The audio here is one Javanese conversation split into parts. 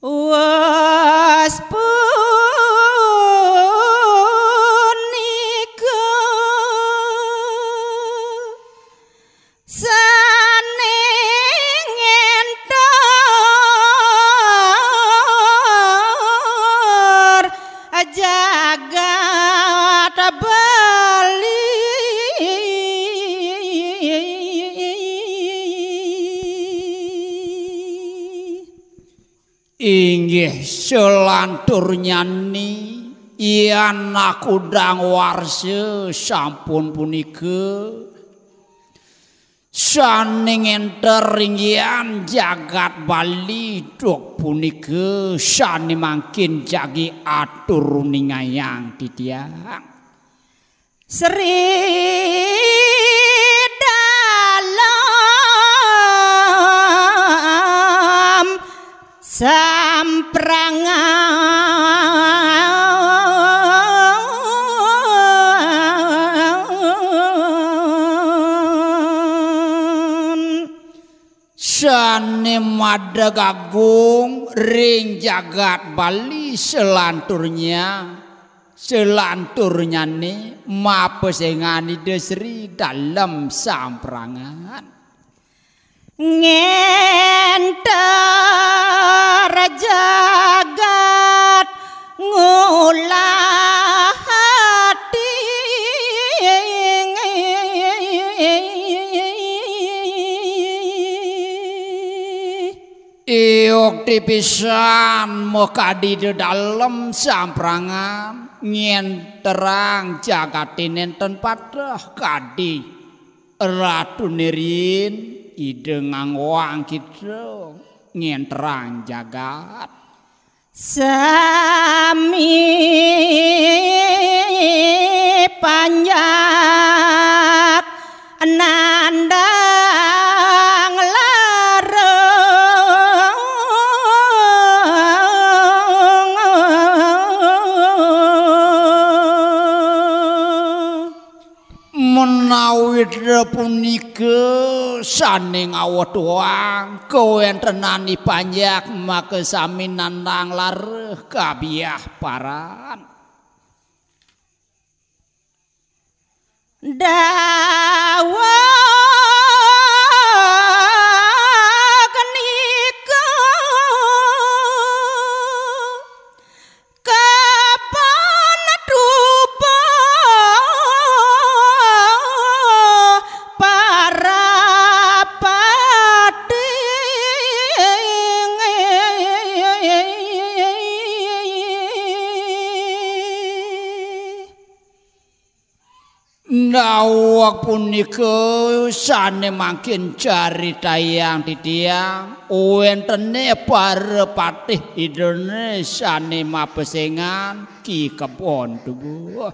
was punika saning entor jagat Bali inggih selantur nyani yen kudang warsa sampun punika saning enter ringgian jagat Bali duk punika sane mangkin jagi atur ningayang titiang Sri dalam samprangan sane madeg agung ring jagat Bali selanturnya nih mapesengani desri dalam samprangan ngenter jagat ngulah hati iok dipisan mokadi di dalam samprangan ngien terang jagatin enten padah kadi ratu nirin ide ngangwang kita ngien terang jagat sami panjak nandang menawi punika saning awet doang kawentenani panjak maka sami nandang lareh kabiah paran dawa kenika kapan dupa para pating nawak punika sane mangkin carita yang titiang wentene para patih Indonesia ne mapesengan Ki Kebon Tubuh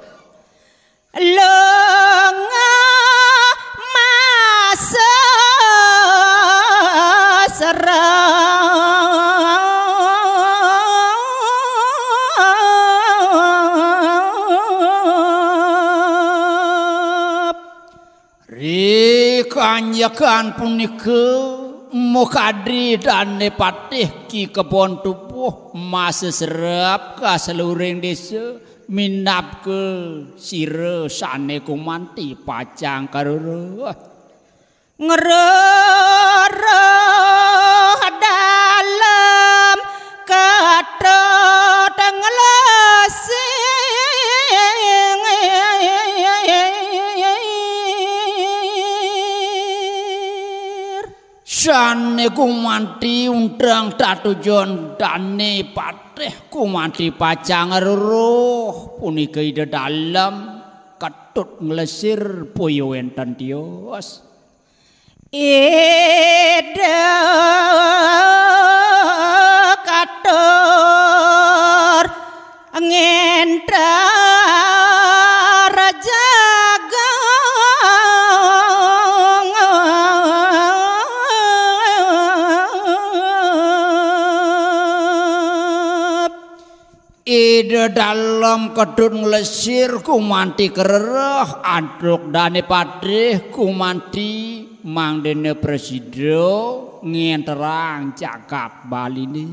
lenga masa serap rikanyakan punika mukadi dan nepatih Ki Kebon Tubuh masa serap ka seluruh desa minap ke sira sane kumanti pacang karuru ngereh dalam katot ngelesing sane kumanti undang tatujon dane patih kumanti pacang ruruh punika ide dalam ketut nglesir poyo enten tios ide katur ngentar jagat ide dalam kedut nglesir kumanti kerereh aduk dane padeh kumanti mangdene presiden ngenterang jagat Bali ini